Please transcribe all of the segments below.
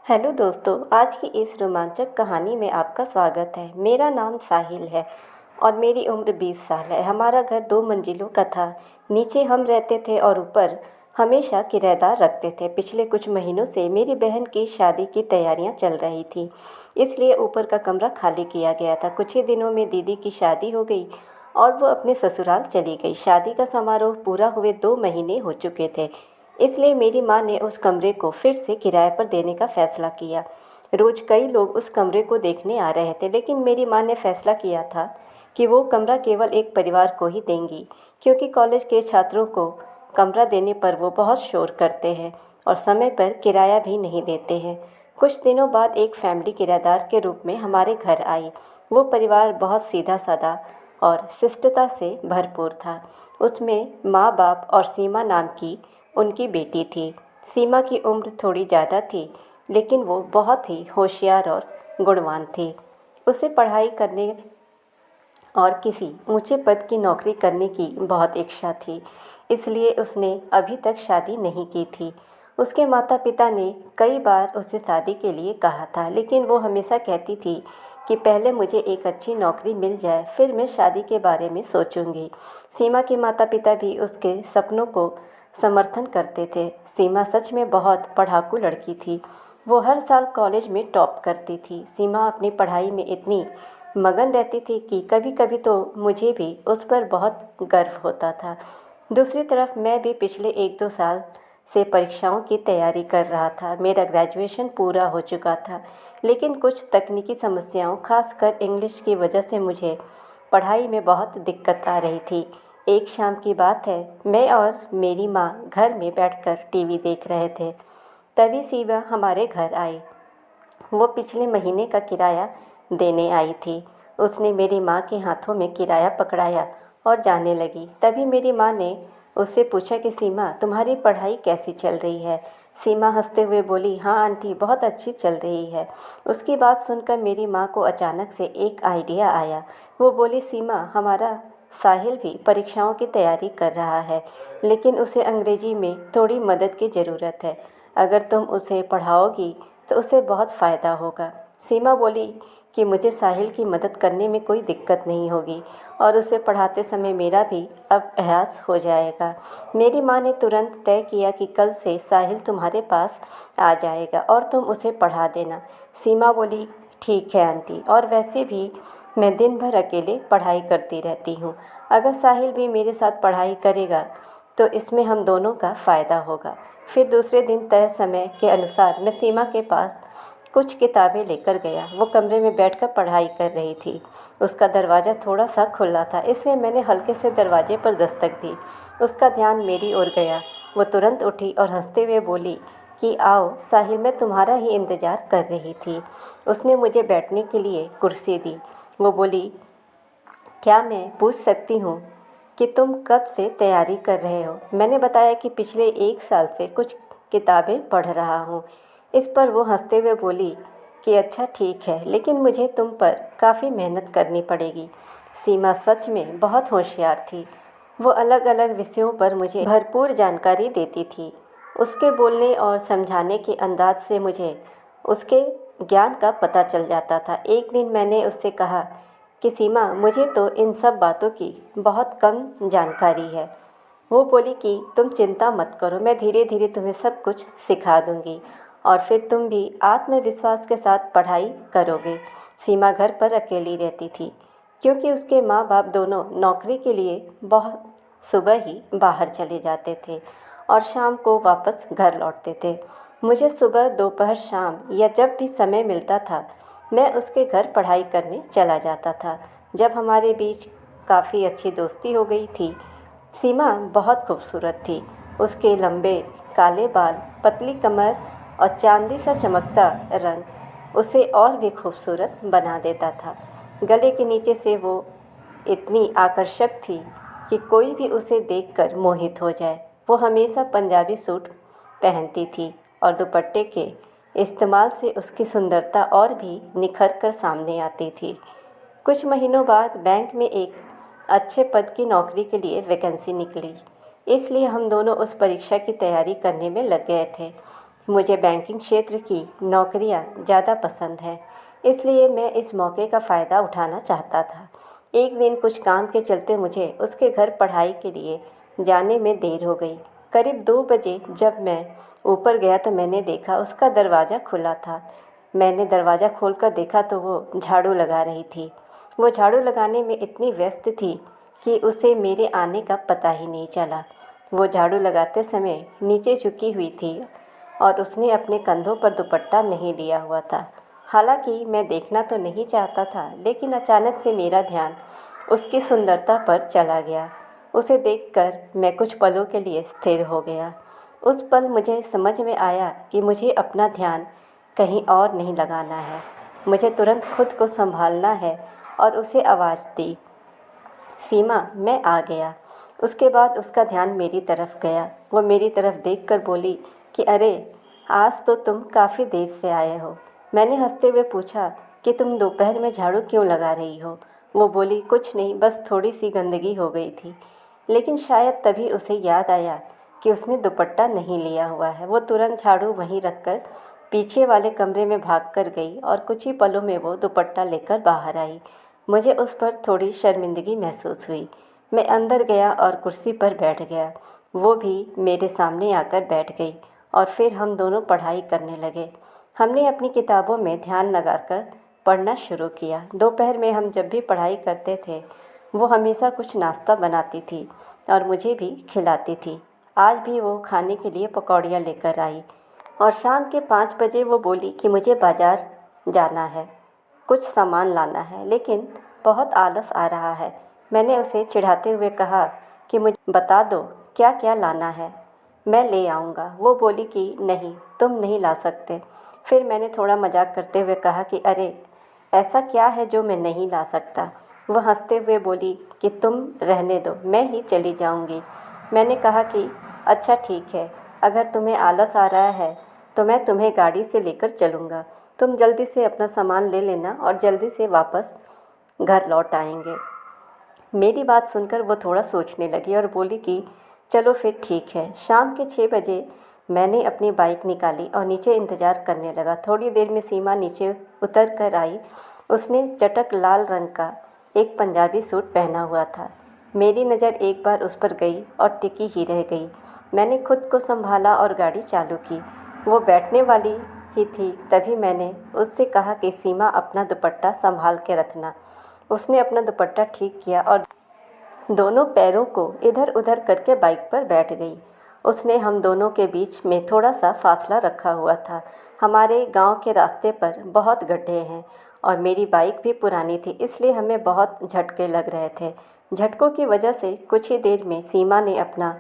Hello दोस्तों, आज की इस रोमांचक कहानी में आपका स्वागत है। मेरा नाम साहिल है और मेरी उम्र 20 साल है। हमारा घर 2 मंजिलों का था। नीचे हम रहते थे और ऊपर हमेशा किराएदार रखते थे। पिछले कुछ महीनों से मेरी बहन की शादी की तैयारियां चल रही थी, इसलिए ऊपर का कमरा खाली किया गया था। कुछ ही दिनों में दीदी की शादी हो गई और वो अपने ससुराल चली गई। शादी का समारोह पूरा हुए 2 महीने हो चुके थे, इसलिए मेरी माँ ने उस कमरे को फिर से किराए पर देने का फ़ैसला किया। रोज़ कई लोग उस कमरे को देखने आ रहे थे, लेकिन मेरी माँ ने फ़ैसला किया था कि वो कमरा केवल एक परिवार को ही देंगी, क्योंकि कॉलेज के छात्रों को कमरा देने पर वो बहुत शोर करते हैं और समय पर किराया भी नहीं देते हैं। कुछ दिनों बाद एक फैमिली किराएदार के रूप में हमारे घर आई। वो परिवार बहुत सीधा साधा और शिष्टता से भरपूर था। उसमें माँ बाप और सीमा नाम की उनकी बेटी थी। सीमा की उम्र थोड़ी ज़्यादा थी, लेकिन वो बहुत ही होशियार और गुणवान थी। उसे पढ़ाई करने और किसी ऊंचे पद की नौकरी करने की बहुत इच्छा थी, इसलिए उसने अभी तक शादी नहीं की थी। उसके माता पिता ने कई बार उसे शादी के लिए कहा था, लेकिन वो हमेशा कहती थी कि पहले मुझे एक अच्छी नौकरी मिल जाए, फिर मैं शादी के बारे में सोचूंगी। सीमा के माता पिता भी उसके सपनों को समर्थन करते थे। सीमा सच में बहुत पढ़ाकू लड़की थी। वो हर साल कॉलेज में टॉप करती थी। सीमा अपनी पढ़ाई में इतनी मगन रहती थी कि कभी कभी तो मुझे भी उस पर बहुत गर्व होता था। दूसरी तरफ मैं भी पिछले 1-2 साल से परीक्षाओं की तैयारी कर रहा था। मेरा ग्रेजुएशन पूरा हो चुका था, लेकिन कुछ तकनीकी समस्याओं, खासकर इंग्लिश की वजह से मुझे पढ़ाई में बहुत दिक्कत आ रही थी। एक शाम की बात है, मैं और मेरी माँ घर में बैठकर टीवी देख रहे थे। तभी सीमा हमारे घर आई। वो पिछले महीने का किराया देने आई थी। उसने मेरी माँ के हाथों में किराया पकड़ाया और जाने लगी। तभी मेरी माँ ने उससे पूछा कि सीमा, तुम्हारी पढ़ाई कैसी चल रही है? सीमा हंसते हुए बोली, हाँ आंटी, बहुत अच्छी चल रही है। उसकी बात सुनकर मेरी माँ को अचानक से एक आइडिया आया। वो बोली, सीमा, हमारा साहिल भी परीक्षाओं की तैयारी कर रहा है, लेकिन उसे अंग्रेजी में थोड़ी मदद की ज़रूरत है। अगर तुम उसे पढ़ाओगी तो उसे बहुत फ़ायदा होगा। सीमा बोली कि मुझे साहिल की मदद करने में कोई दिक्कत नहीं होगी और उसे पढ़ाते समय मेरा भी अभ्यास हो जाएगा। मेरी माँ ने तुरंत तय किया कि कल से साहिल तुम्हारे पास आ जाएगा और तुम उसे पढ़ा देना। सीमा बोली, ठीक है आंटी, और वैसे भी मैं दिन भर अकेले पढ़ाई करती रहती हूँ। अगर साहिल भी मेरे साथ पढ़ाई करेगा तो इसमें हम दोनों का फ़ायदा होगा। फिर दूसरे दिन तय समय के अनुसार मैं सीमा के पास कुछ किताबें लेकर गया। वो कमरे में बैठकर पढ़ाई कर रही थी। उसका दरवाज़ा थोड़ा सा खुला था, इसलिए मैंने हल्के से दरवाजे पर दस्तक दी। उसका ध्यान मेरी ओर गया। वो तुरंत उठी और हंसते हुए बोली कि आओ साहिल, मैं तुम्हारा ही इंतज़ार कर रही थी। उसने मुझे बैठने के लिए कुर्सी दी। वो बोली, क्या मैं पूछ सकती हूँ कि तुम कब से तैयारी कर रहे हो? मैंने बताया कि पिछले 1 साल से कुछ किताबें पढ़ रहा हूँ। इस पर वो हंसते हुए बोली कि अच्छा ठीक है, लेकिन मुझे तुम पर काफ़ी मेहनत करनी पड़ेगी। सीमा सच में बहुत होशियार थी। वो अलग अलग विषयों पर मुझे भरपूर जानकारी देती थी। उसके बोलने और समझाने के अंदाज से मुझे उसके ज्ञान का पता चल जाता था। एक दिन मैंने उससे कहा कि सीमा, मुझे तो इन सब बातों की बहुत कम जानकारी है। वो बोली कि तुम चिंता मत करो, मैं धीरे धीरे तुम्हें सब कुछ सिखा दूंगी और फिर तुम भी आत्मविश्वास के साथ पढ़ाई करोगे। सीमा घर पर अकेली रहती थी, क्योंकि उसके माँ बाप दोनों नौकरी के लिए बहुत सुबह ही बाहर चले जाते थे और शाम को वापस घर लौटते थे। मुझे सुबह, दोपहर, शाम या जब भी समय मिलता था, मैं उसके घर पढ़ाई करने चला जाता था। जब हमारे बीच काफ़ी अच्छी दोस्ती हो गई थी। सीमा बहुत खूबसूरत थी। उसके लंबे काले बाल, पतली कमर और चांदी सा चमकता रंग उसे और भी खूबसूरत बना देता था। गले के नीचे से वो इतनी आकर्षक थी कि कोई भी उसे देखकर मोहित हो जाए। वो हमेशा पंजाबी सूट पहनती थी और दुपट्टे के इस्तेमाल से उसकी सुंदरता और भी निखर कर सामने आती थी। कुछ महीनों बाद बैंक में एक अच्छे पद की नौकरी के लिए वैकेंसी निकली, इसलिए हम दोनों उस परीक्षा की तैयारी करने में लग गए थे। मुझे बैंकिंग क्षेत्र की नौकरियां ज़्यादा पसंद हैं, इसलिए मैं इस मौके का फ़ायदा उठाना चाहता था। एक दिन कुछ काम के चलते मुझे उसके घर पढ़ाई के लिए जाने में देर हो गई। करीब 2 बजे जब मैं ऊपर गया तो मैंने देखा उसका दरवाज़ा खुला था। मैंने दरवाज़ा खोलकर देखा तो वो झाड़ू लगा रही थी। वो झाड़ू लगाने में इतनी व्यस्त थी कि उसे मेरे आने का पता ही नहीं चला। वो झाड़ू लगाते समय नीचे झुकी हुई थी और उसने अपने कंधों पर दुपट्टा नहीं लिया हुआ था। हालांकि मैं देखना तो नहीं चाहता था, लेकिन अचानक से मेरा ध्यान उसकी सुंदरता पर चला गया। उसे देखकर मैं कुछ पलों के लिए स्थिर हो गया। उस पल मुझे समझ में आया कि मुझे अपना ध्यान कहीं और नहीं लगाना है। मुझे तुरंत खुद को संभालना है और उसे आवाज़ दी, सीमा, मैं आ गया। उसके बाद उसका ध्यान मेरी तरफ गया। वो मेरी तरफ देखकर बोली कि अरे, आज तो तुम काफ़ी देर से आए हो। मैंने हंसते हुए पूछा कि तुम दोपहर में झाड़ू क्यों लगा रही हो। वो बोली, कुछ नहीं, बस थोड़ी सी गंदगी हो गई थी। लेकिन शायद तभी उसे याद आया कि उसने दुपट्टा नहीं लिया हुआ है। वो तुरंत झाड़ू वहीं रखकर पीछे वाले कमरे में भागकर गई और कुछ ही पलों में वो दुपट्टा लेकर बाहर आई। मुझे उस पर थोड़ी शर्मिंदगी महसूस हुई। मैं अंदर गया और कुर्सी पर बैठ गया। वो भी मेरे सामने आकर बैठ गई और फिर हम दोनों पढ़ाई करने लगे। हमने अपनी किताबों में ध्यान लगाकर पढ़ना शुरू किया। दोपहर में हम जब भी पढ़ाई करते थे, वो हमेशा कुछ नाश्ता बनाती थी और मुझे भी खिलाती थी। आज भी वो खाने के लिए पकौड़ियाँ लेकर आई और शाम के 5 बजे वो बोली कि मुझे बाज़ार जाना है, कुछ सामान लाना है, लेकिन बहुत आलस आ रहा है। मैंने उसे चिढ़ाते हुए कहा कि मुझे बता दो क्या क्या लाना है, मैं ले आऊँगा। वो बोली कि नहीं, तुम नहीं ला सकते। फिर मैंने थोड़ा मजाक करते हुए कहा कि अरे, ऐसा क्या है जो मैं नहीं ला सकता। वो हंसते हुए बोली कि तुम रहने दो, मैं ही चली जाऊँगी। मैंने कहा कि अच्छा ठीक है, अगर तुम्हें आलस आ रहा है तो मैं तुम्हें गाड़ी से लेकर चलूँगा। तुम जल्दी से अपना सामान ले लेना और जल्दी से वापस घर लौट आएंगे। मेरी बात सुनकर वो थोड़ा सोचने लगी और बोली कि चलो फिर ठीक है। शाम के 6 बजे मैंने अपनी बाइक निकाली और नीचे इंतज़ार करने लगा। थोड़ी देर में सीमा नीचे उतर कर आई। उसने चटक लाल रंग का एक पंजाबी सूट पहना हुआ था। मेरी नज़र एक बार उस पर गई और टिकी ही रह गई। मैंने खुद को संभाला और गाड़ी चालू की। वो बैठने वाली ही थी, तभी मैंने उससे कहा कि सीमा, अपना दुपट्टा संभाल के रखना। उसने अपना दुपट्टा ठीक किया और दोनों पैरों को इधर उधर करके बाइक पर बैठ गई। उसने हम दोनों के बीच में थोड़ा सा फासला रखा हुआ था। हमारे गांव के रास्ते पर बहुत गड्ढे हैं और मेरी बाइक भी पुरानी थी, इसलिए हमें बहुत झटके लग रहे थे। झटकों की वजह से कुछ ही देर में सीमा ने अपना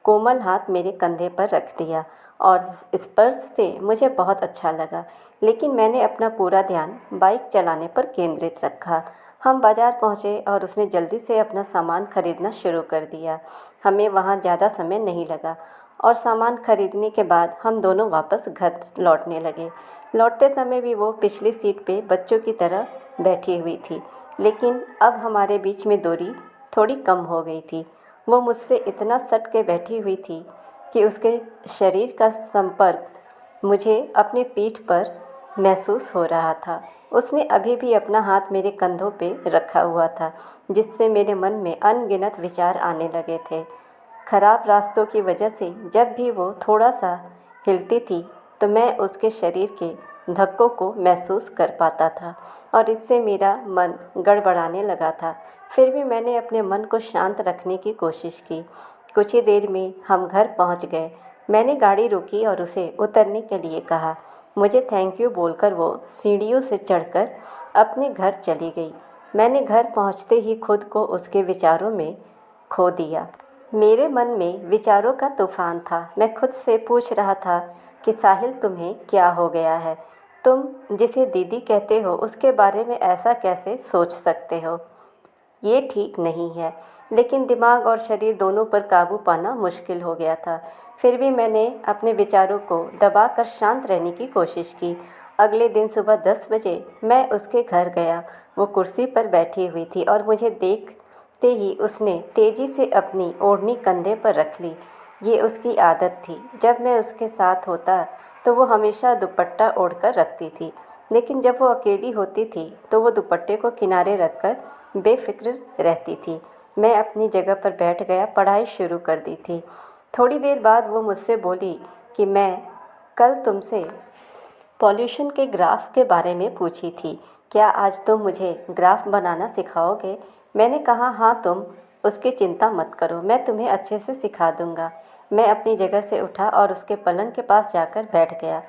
कोमल हाथ मेरे कंधे पर रख दिया और स्पर्श से मुझे बहुत अच्छा लगा। लेकिन मैंने अपना पूरा ध्यान बाइक चलाने पर केंद्रित रखा। हम बाज़ार पहुँचे और उसने जल्दी से अपना सामान खरीदना शुरू कर दिया। हमें वहाँ ज़्यादा समय नहीं लगा और सामान खरीदने के बाद हम दोनों वापस घर लौटने लगे। लौटते समय भी वो पिछली सीट पे बच्चों की तरह बैठी हुई थी, लेकिन अब हमारे बीच में दूरी थोड़ी कम हो गई थी। वो मुझसे इतना सट के बैठी हुई थी कि उसके शरीर का संपर्क मुझे अपनी पीठ पर महसूस हो रहा था। उसने अभी भी अपना हाथ मेरे कंधों पे रखा हुआ था, जिससे मेरे मन में अनगिनत विचार आने लगे थे। खराब रास्तों की वजह से जब भी वो थोड़ा सा हिलती थी तो मैं उसके शरीर के धक्कों को महसूस कर पाता था और इससे मेरा मन गड़बड़ाने लगा था। फिर भी मैंने अपने मन को शांत रखने की कोशिश की। कुछ ही देर में हम घर पहुंच गए। मैंने गाड़ी रोकी और उसे उतरने के लिए कहा। मुझे थैंक यू बोलकर वो सीढ़ियों से चढ़कर अपने घर चली गई। मैंने घर पहुंचते ही खुद को उसके विचारों में खो दिया। मेरे मन में विचारों का तूफान था। मैं खुद से पूछ रहा था कि साहिल, तुम्हें क्या हो गया है? तुम जिसे दीदी कहते हो उसके बारे में ऐसा कैसे सोच सकते हो? ये ठीक नहीं है। लेकिन दिमाग और शरीर दोनों पर काबू पाना मुश्किल हो गया था। फिर भी मैंने अपने विचारों को दबाकर शांत रहने की कोशिश की। अगले दिन सुबह 10 बजे मैं उसके घर गया। वो कुर्सी पर बैठी हुई थी और मुझे देखते ही उसने तेज़ी से अपनी ओढ़नी कंधे पर रख ली। ये उसकी आदत थी। जब मैं उसके साथ होता तो वो हमेशा दुपट्टा ओढ़कर रखती थी, लेकिन जब वो अकेली होती थी तो वो दुपट्टे को किनारे रखकर बेफिक्र रहती थी। मैं अपनी जगह पर बैठ गया, पढ़ाई शुरू कर दी थी। थोड़ी देर बाद वो मुझसे बोली कि मैं कल तुमसे पॉल्यूशन के ग्राफ के बारे में पूछी थी, क्या आज तुम मुझे ग्राफ बनाना सिखाओगे? मैंने कहा हाँ, तुम उसकी चिंता मत करो, मैं तुम्हें अच्छे से सिखा दूंगा। मैं अपनी जगह से उठा और उसके पलंग के पास जाकर बैठ गया।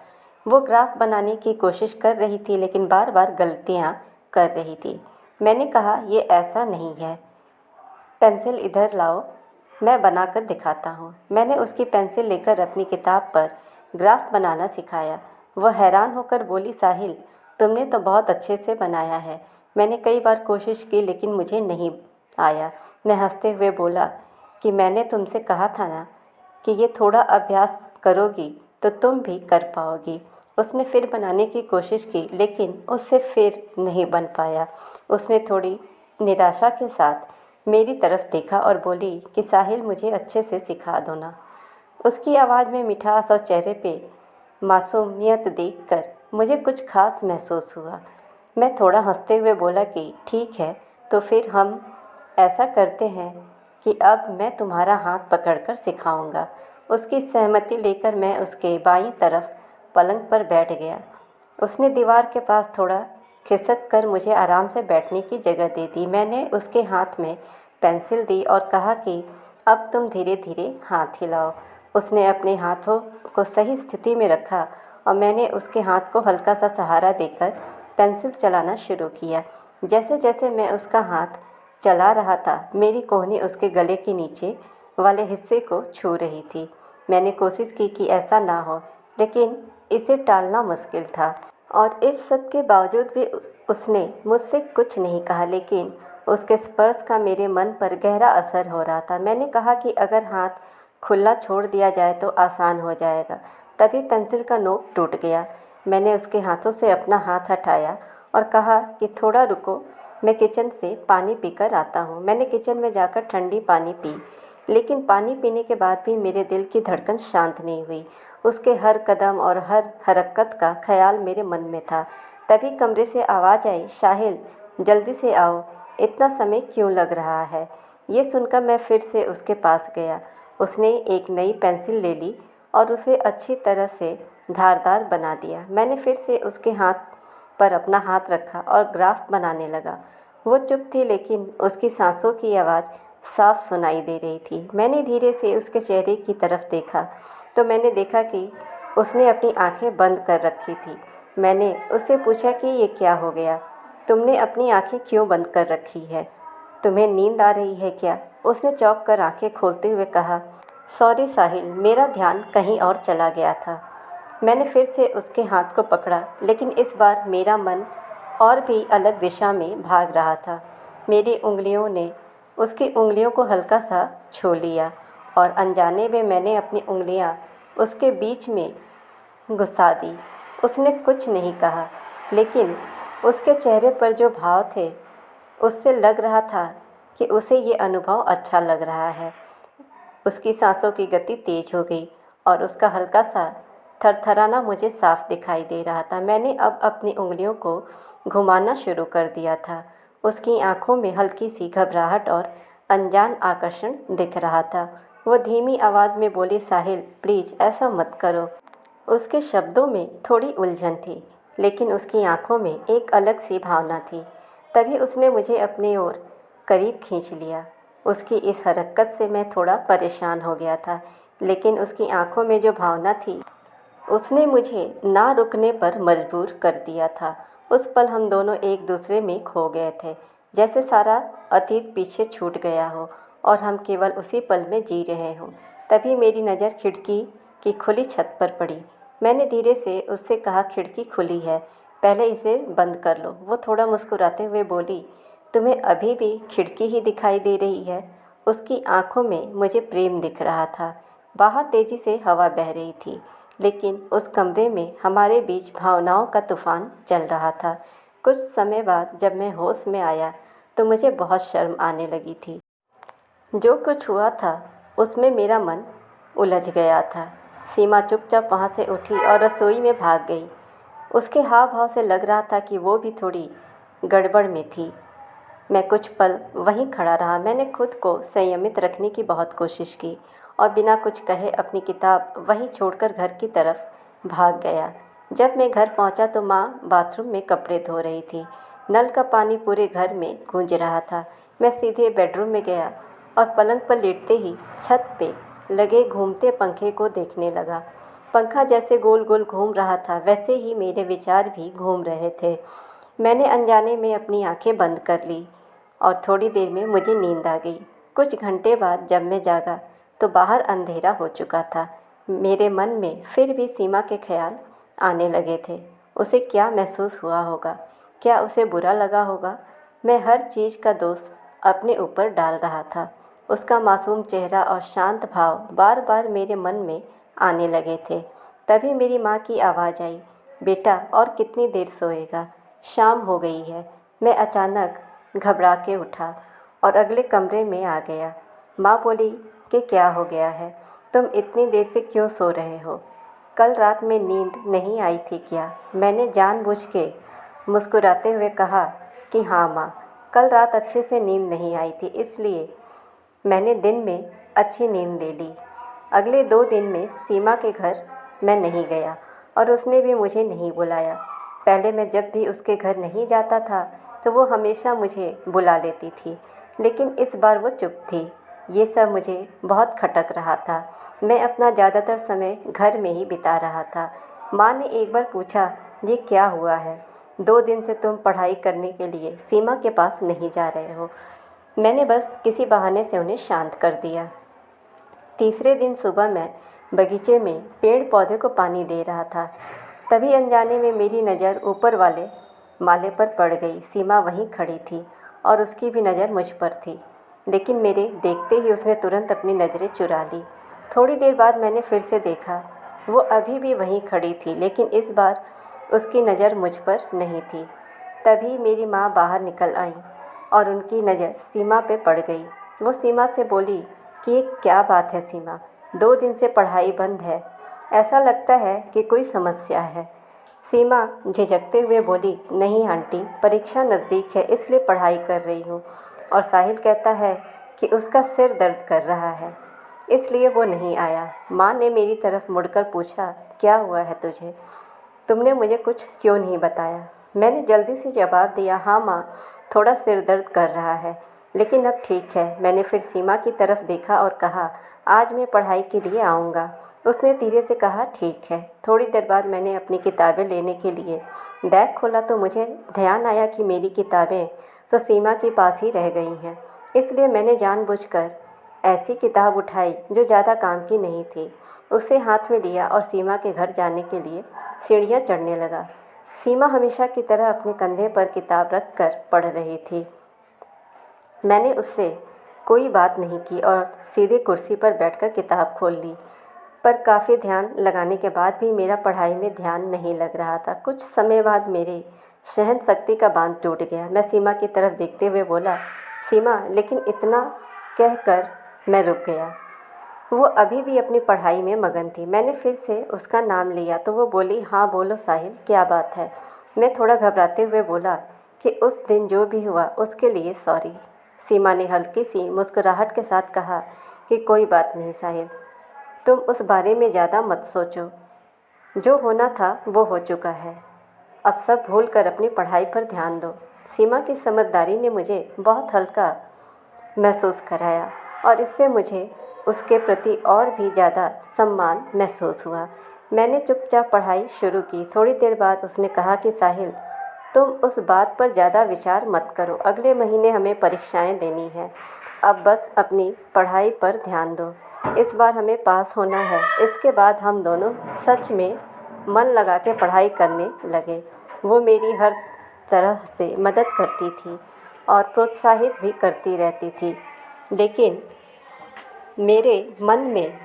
वो ग्राफ बनाने की कोशिश कर रही थी, लेकिन बार बार गलतियाँ कर रही थी। मैंने कहा ये ऐसा नहीं है, पेंसिल इधर लाओ, मैं बनाकर दिखाता हूँ। मैंने उसकी पेंसिल लेकर अपनी किताब पर ग्राफ बनाना सिखाया। वह हैरान होकर बोली, साहिल, तुमने तो बहुत अच्छे से बनाया है। मैंने कई बार कोशिश की लेकिन मुझे नहीं आया। मैं हंसते हुए बोला कि मैंने तुमसे कहा था ना कि ये थोड़ा अभ्यास करोगी तो तुम भी कर पाओगी। उसने फिर बनाने की कोशिश की लेकिन उससे फिर नहीं बन पाया। उसने थोड़ी निराशा के साथ मेरी तरफ देखा और बोली कि साहिल, मुझे अच्छे से सिखा दो ना। उसकी आवाज़ में मिठास और चेहरे पे मासूमियत देखकर मुझे कुछ खास महसूस हुआ। मैं थोड़ा हंसते हुए बोला कि ठीक है, तो फिर हम ऐसा करते हैं कि अब मैं तुम्हारा हाथ पकड़कर सिखाऊंगा। उसकी सहमति लेकर मैं उसके बाईं तरफ पलंग पर बैठ गया। उसने दीवार के पास थोड़ा खिसक कर मुझे आराम से बैठने की जगह दे दी। मैंने उसके हाथ में पेंसिल दी और कहा कि अब तुम धीरे धीरे हाथ हिलाओ। उसने अपने हाथों को सही स्थिति में रखा और मैंने उसके हाथ को हल्का सा सहारा देकर पेंसिल चलाना शुरू किया। जैसे जैसे मैं उसका हाथ चला रहा था, मेरी कोहनी उसके गले के नीचे वाले हिस्से को छू रही थी। मैंने कोशिश की कि ऐसा ना हो, लेकिन इसे टालना मुश्किल था और इस सब के बावजूद भी उसने मुझसे कुछ नहीं कहा, लेकिन उसके स्पर्श का मेरे मन पर गहरा असर हो रहा था। मैंने कहा कि अगर हाथ खुला छोड़ दिया जाए तो आसान हो जाएगा। तभी पेंसिल का नोक टूट गया। मैंने उसके हाथों से अपना हाथ हटाया और कहा कि थोड़ा रुको, मैं किचन से पानी पीकर आता हूँ। मैंने किचन में जाकर ठंडी पानी पी, लेकिन पानी पीने के बाद भी मेरे दिल की धड़कन शांत नहीं हुई। उसके हर कदम और हर हरकत का ख्याल मेरे मन में था। तभी कमरे से आवाज़ आई, साहिल, जल्दी से आओ, इतना समय क्यों लग रहा है? ये सुनकर मैं फिर से उसके पास गया। उसने एक नई पेंसिल ले ली और उसे अच्छी तरह से धारदार बना दिया। मैंने फिर से उसके हाथ पर अपना हाथ रखा और ग्राफ बनाने लगा। वो चुप थी, लेकिन उसकी सांसों की आवाज़ साफ सुनाई दे रही थी। मैंने धीरे से उसके चेहरे की तरफ देखा तो मैंने देखा कि उसने अपनी आंखें बंद कर रखी थी। मैंने उससे पूछा कि ये क्या हो गया? तुमने अपनी आंखें क्यों बंद कर रखी है? तुम्हें नींद आ रही है क्या? उसने चौंक कर आंखें खोलते हुए कहा, सॉरी साहिल, मेरा ध्यान कहीं और चला गया था। मैंने फिर से उसके हाथ को पकड़ा, लेकिन इस बार मेरा मन और भी अलग दिशा में भाग रहा था। मेरी उंगलियों ने उसकी उंगलियों को हल्का सा छू लिया और अनजाने में मैंने अपनी उंगलियां उसके बीच में घुसा दी। उसने कुछ नहीं कहा, लेकिन उसके चेहरे पर जो भाव थे, उससे लग रहा था कि उसे ये अनुभव अच्छा लग रहा है। उसकी सांसों की गति तेज हो गई और उसका हल्का सा थरथराना मुझे साफ दिखाई दे रहा था। मैंने अब अपनी उंगलियों को घुमाना शुरू कर दिया था। उसकी आंखों में हल्की सी घबराहट और अनजान आकर्षण दिख रहा था। वो धीमी आवाज़ में बोली, साहिल, प्लीज़ ऐसा मत करो। उसके शब्दों में थोड़ी उलझन थी, लेकिन उसकी आंखों में एक अलग सी भावना थी। तभी उसने मुझे अपनी ओर करीब खींच लिया। उसकी इस हरकत से मैं थोड़ा परेशान हो गया था, लेकिन उसकी आंखों में जो भावना थी, उसने मुझे ना रुकने पर मजबूर कर दिया था। उस पल हम दोनों एक दूसरे में खो गए थे, जैसे सारा अतीत पीछे छूट गया हो और हम केवल उसी पल में जी रहे हों। तभी मेरी नज़र खिड़की की खुली छत पर पड़ी। मैंने धीरे से उससे कहा, खिड़की खुली है, पहले इसे बंद कर लो। वो थोड़ा मुस्कुराते हुए बोली, तुम्हें अभी भी खिड़की ही दिखाई दे रही है? उसकी आंखों में मुझे प्रेम दिख रहा था। बाहर तेजी से हवा बह रही थी, लेकिन उस कमरे में हमारे बीच भावनाओं का तूफान चल रहा था। कुछ समय बाद जब मैं होश में आया तो मुझे बहुत शर्म आने लगी थी। जो कुछ हुआ था उसमें मेरा मन उलझ गया था। सीमा चुपचाप वहाँ से उठी और रसोई में भाग गई। उसके हाव भाव से लग रहा था कि वो भी थोड़ी गड़बड़ में थी। मैं कुछ पल वहीं खड़ा रहा। मैंने खुद को संयमित रखने की बहुत कोशिश की और बिना कुछ कहे अपनी किताब वहीं छोड़कर घर की तरफ भाग गया। जब मैं घर पहुंचा तो माँ बाथरूम में कपड़े धो रही थी। नल का पानी पूरे घर में गूंज रहा था। मैं सीधे बेडरूम में गया और पलंग पर लेटते ही छत पे लगे घूमते पंखे को देखने लगा। पंखा जैसे गोल गोल घूम रहा था वैसे ही मेरे विचार भी घूम रहे थे। मैंने अनजाने में अपनी आंखें बंद कर ली और थोड़ी देर में मुझे नींद आ गई। कुछ घंटे बाद जब मैं जागा तो बाहर अंधेरा हो चुका था। मेरे मन में फिर भी सीमा के ख्याल आने लगे थे। उसे क्या महसूस हुआ होगा? क्या उसे बुरा लगा होगा? मैं हर चीज़ का दोष अपने ऊपर डाल रहा था। उसका मासूम चेहरा और शांत भाव बार बार मेरे मन में आने लगे थे। तभी मेरी माँ की आवाज़ आई, बेटा और कितनी देर सोएगा? शाम हो गई है। मैं अचानक घबरा के उठा और अगले कमरे में आ गया। माँ बोली कि क्या हो गया है? तुम इतनी देर से क्यों सो रहे हो? कल रात में नींद नहीं आई थी क्या? मैंने जानबूझ के मुस्कुराते हुए कहा कि हाँ माँ, कल रात अच्छे से नींद नहीं आई थी, इसलिए मैंने दिन में अच्छी नींद ले ली। अगले 2 दिन में सीमा के घर मैं नहीं गया और उसने भी मुझे नहीं बुलाया। पहले मैं जब भी उसके घर नहीं जाता था तो वो हमेशा मुझे बुला लेती थी, लेकिन इस बार वो चुप थी। ये सब मुझे बहुत खटक रहा था। मैं अपना ज़्यादातर समय घर में ही बिता रहा था। माँ ने एक बार पूछा, ये क्या हुआ है? 2 दिन से तुम पढ़ाई करने के लिए सीमा के पास नहीं जा रहे हो। मैंने बस किसी बहाने से उन्हें शांत कर दिया। तीसरे दिन सुबह मैं बगीचे में पेड़ पौधे को पानी दे रहा था। तभी अनजाने में मेरी नज़र ऊपर वाले माले पर पड़ गई। सीमा वहीं खड़ी थी और उसकी भी नज़र मुझ पर थी, लेकिन मेरे देखते ही उसने तुरंत अपनी नज़रें चुरा ली। थोड़ी देर बाद मैंने फिर से देखा, वो अभी भी वहीं खड़ी थी, लेकिन इस बार उसकी नज़र मुझ पर नहीं थी। तभी मेरी माँ बाहर निकल आई और उनकी नज़र सीमा पे पड़ गई। वो सीमा से बोली कि ये क्या बात है सीमा, 2 दिन से पढ़ाई बंद है, ऐसा लगता है कि कोई समस्या है। सीमा झिझकते हुए बोली, नहीं आंटी, परीक्षा नज़दीक है इसलिए पढ़ाई कर रही हूँ, और साहिल कहता है कि उसका सिर दर्द कर रहा है इसलिए वो नहीं आया। माँ ने मेरी तरफ मुड़कर पूछा, क्या हुआ है तुझे? तुमने मुझे कुछ क्यों नहीं बताया? मैंने जल्दी से जवाब दिया, हाँ माँ, थोड़ा सिर दर्द कर रहा है, लेकिन अब ठीक है। मैंने फिर सीमा की तरफ देखा और कहा, आज मैं पढ़ाई के लिए आऊँगा। उसने धीरे से कहा, ठीक है। थोड़ी देर बाद मैंने अपनी किताबें लेने के लिए बैग खोला तो मुझे ध्यान आया कि मेरी किताबें तो सीमा के पास ही रह गई हैं। इसलिए मैंने जानबूझकर ऐसी किताब उठाई जो ज़्यादा काम की नहीं थी, उसे हाथ में लिया और सीमा के घर जाने के लिए सीढ़ियाँ चढ़ने लगा। सीमा हमेशा की तरह अपने कंधे पर किताब रख कर पढ़ रही थी। मैंने उससे कोई बात नहीं की और सीधे कुर्सी पर बैठकर किताब खोल ली, पर काफ़ी ध्यान लगाने के बाद भी मेरा पढ़ाई में ध्यान नहीं लग रहा था। कुछ समय बाद मेरे सहन शक्ति का बांध टूट गया। मैं सीमा की तरफ देखते हुए बोला, सीमा, लेकिन इतना कहकर मैं रुक गया। वो अभी भी अपनी पढ़ाई में मगन थी। मैंने फिर से उसका नाम लिया तो वो बोली, हाँ बोलो साहिल, क्या बात है? मैं थोड़ा घबराते हुए बोला कि उस दिन जो भी हुआ उसके लिए सॉरी। सीमा ने हल्की सी मुस्कुराहट के साथ कहा कि कोई बात नहीं साहिल, तुम उस बारे में ज़्यादा मत सोचो, जो होना था वो हो चुका है। अब सब भूल कर अपनी पढ़ाई पर ध्यान दो। सीमा की समझदारी ने मुझे बहुत हल्का महसूस कराया और इससे मुझे उसके प्रति और भी ज़्यादा सम्मान महसूस हुआ। मैंने चुपचाप पढ़ाई शुरू की। थोड़ी देर बाद उसने कहा कि साहिल, तुम उस बात पर ज़्यादा विचार मत करो, अगले महीने हमें परीक्षाएं देनी है। अब बस अपनी पढ़ाई पर ध्यान दो। इस बार हमें पास होना है। इसके बाद हम दोनों सच में मन लगा के पढ़ाई करने लगे। वो मेरी हर तरह से मदद करती थी और प्रोत्साहित भी करती रहती थी, लेकिन मेरे मन में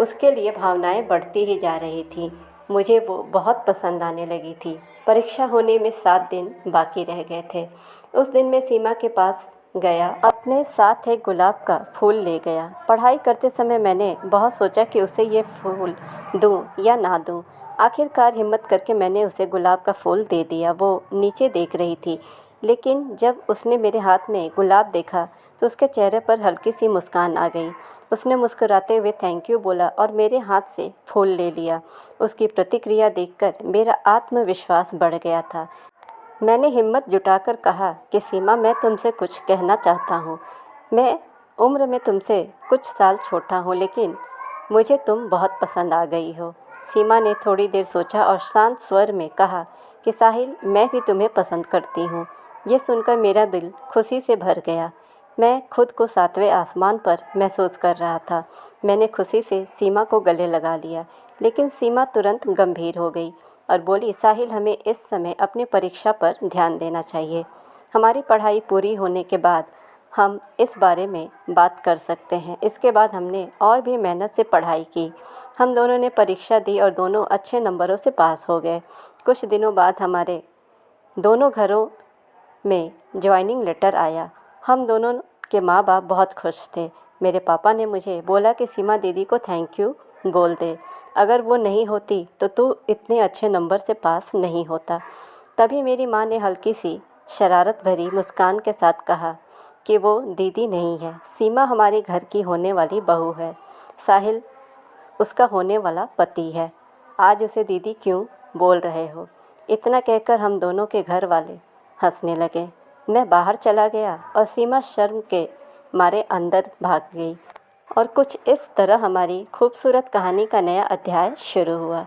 उसके लिए भावनाएं बढ़ती ही जा रही थी। मुझे वो बहुत पसंद आने लगी थी। परीक्षा होने में 7 दिन बाकी रह गए थे। उस दिन मैं सीमा के पास गया, अपने साथ एक गुलाब का फूल ले गया। पढ़ाई करते समय मैंने बहुत सोचा कि उसे ये फूल दूँ या ना दूँ। आखिरकार हिम्मत करके मैंने उसे गुलाब का फूल दे दिया। वो नीचे देख रही थी, लेकिन जब उसने मेरे हाथ में गुलाब देखा तो उसके चेहरे पर हल्की सी मुस्कान आ गई। उसने मुस्कुराते हुए थैंक यू बोला और मेरे हाथ से फूल ले लिया। उसकी प्रतिक्रिया देखकर मेरा आत्मविश्वास बढ़ गया था। मैंने हिम्मत जुटाकर कहा कि सीमा, मैं तुमसे कुछ कहना चाहता हूँ। मैं उम्र में तुमसे कुछ साल छोटा हूँ, लेकिन मुझे तुम बहुत पसंद आ गई हो। सीमा ने थोड़ी देर सोचा और शांत स्वर में कहा कि साहिल, मैं भी तुम्हें पसंद करती हूँ। ये सुनकर मेरा दिल खुशी से भर गया। मैं खुद को सातवें आसमान पर महसूस कर रहा था। मैंने खुशी से सीमा को गले लगा लिया, लेकिन सीमा तुरंत गंभीर हो गई और बोली, साहिल, हमें इस समय अपनी परीक्षा पर ध्यान देना चाहिए। हमारी पढ़ाई पूरी होने के बाद हम इस बारे में बात कर सकते हैं। इसके बाद हमने और भी मेहनत से पढ़ाई की। हम दोनों ने परीक्षा दी और दोनों अच्छे नंबरों से पास हो गए। कुछ दिनों बाद हमारे दोनों घरों में ज्वाइनिंग लेटर आया। हम दोनों के माँ बाप बहुत खुश थे। मेरे पापा ने मुझे बोला कि सीमा दीदी को थैंक यू बोल दे। अगर वो नहीं होती तो तू इतने अच्छे नंबर से पास नहीं होता। तभी मेरी माँ ने हल्की सी शरारत भरी मुस्कान के साथ कहा कि वो दीदी नहीं है, सीमा हमारे घर की होने वाली बहू है। साहिल उसका होने वाला पति है। आज उसे दीदी क्यों बोल रहे हो? इतना कहकर हम दोनों के घर वाले हंसने लगे। मैं बाहर चला गया और सीमा शर्म के मारे अंदर भाग गई। और कुछ इस तरह हमारी खूबसूरत कहानी का नया अध्याय शुरू हुआ।